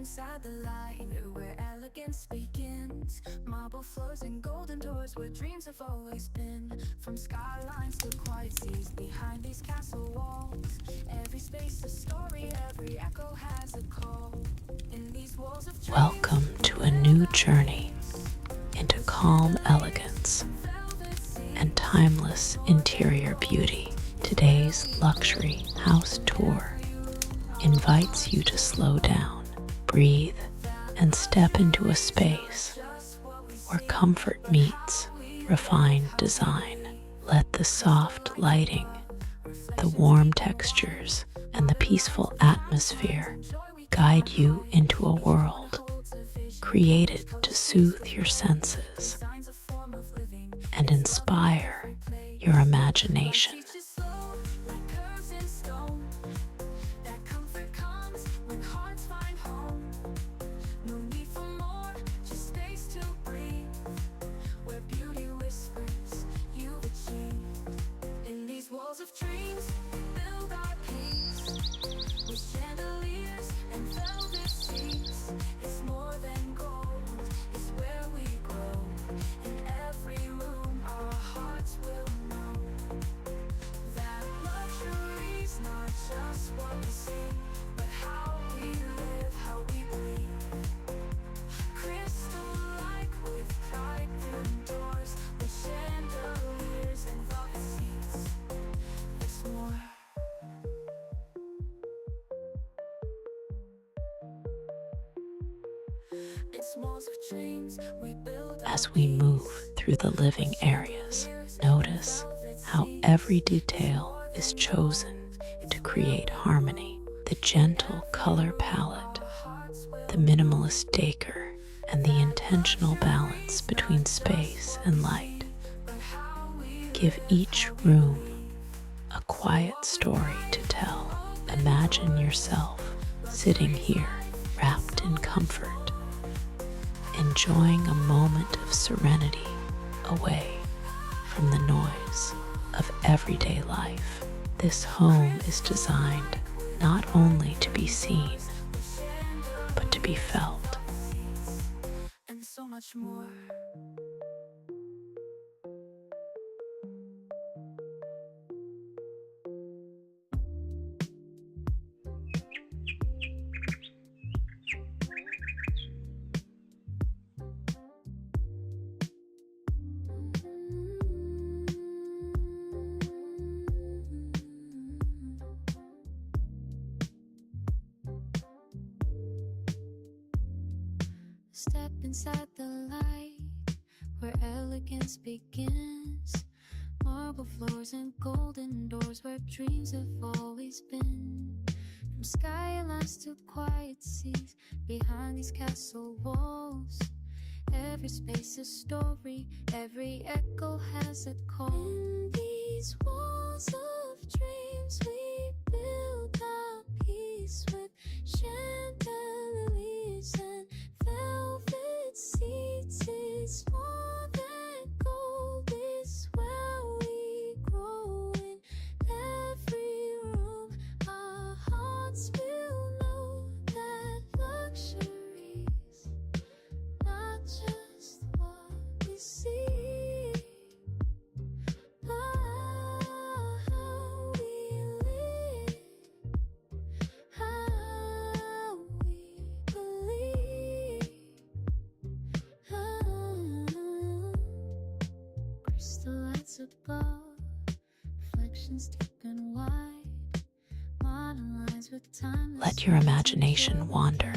inside the light, where elegance begins. Marble floors and golden doors, where dreams have always been. From skylines to quiet seas, behind these castle walls, every space a story, every echo has a call. In these walls of dreams, welcome to a new journey into calm elegance and timeless interior beauty. Today's luxury house tour invites you to slow down, breathe, and step into a space where comfort meets refined design. Let the soft lighting, the warm textures, and the peaceful atmosphere guide you into a world created to soothe your senses and inspire your imagination. Of dreams, build our peace with chandeliers and velvet seats. It's more than gold, it's where we grow. In every room, our hearts will know that luxury's not just what we see, but how we live, how we breathe. Crystal like with pride through doors, with chandeliers and velvet seats. As we move through the living areas, notice how every detail is chosen to create harmony. The gentle color palette, the minimalist decor, and the intentional balance between space and light give each room a quiet story to tell. Imagine yourself sitting here, wrapped in comfort, enjoying a moment of serenity away from the noise of everyday life. This home is designed not only to be seen, but to be felt. And so much more. Step inside the light, where elegance begins. Marble floors and golden doors, where dreams have always been. From skylines to quiet seas, behind these castle walls, every space a story, every echo has a call. In these walls of dreams, we build our peace with chandeliers and velvet seats. It's more than gold, it's where we grow. In every room, our hearts will know that luxury's not just what we see, but how we live, how we believe. Crystal lights above, reflections deep and wide, monolined with time. Let your imagination wander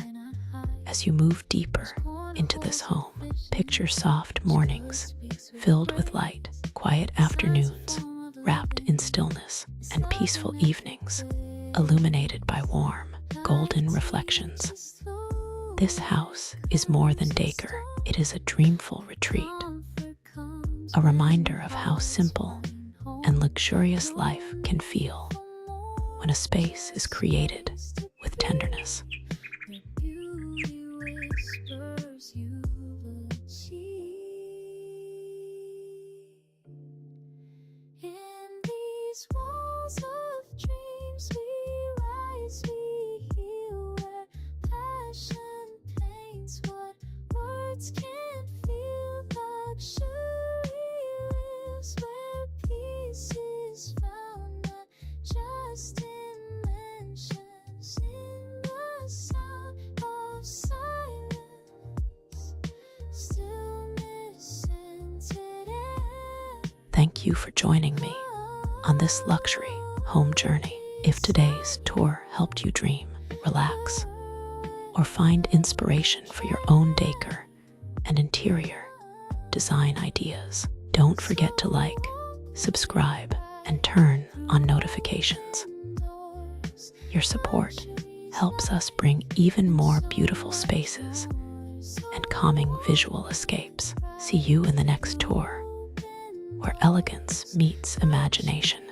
as you move deeper into this home. Picture soft mornings filled with light, quiet afternoons wrapped in stillness, and peaceful evenings illuminated by warm, golden reflections. This house is more than decor. It is a dreamful retreat, a reminder of how simple and luxurious life can feel when a space is created with tenderness. In these walls of dreams, we rise, we heal where passion Words can't feel luxurious where peace is found, not just in mentions, in the sound of silence, stillness centered. Thank you for joining me on this luxury home journey. If today's tour helped you dream, relax, or find inspiration for your own decor and interior design ideas, don't forget to like, subscribe, and turn on notifications. Your support helps us bring even more beautiful spaces and calming visual escapes. See you in the next tour, where elegance meets imagination.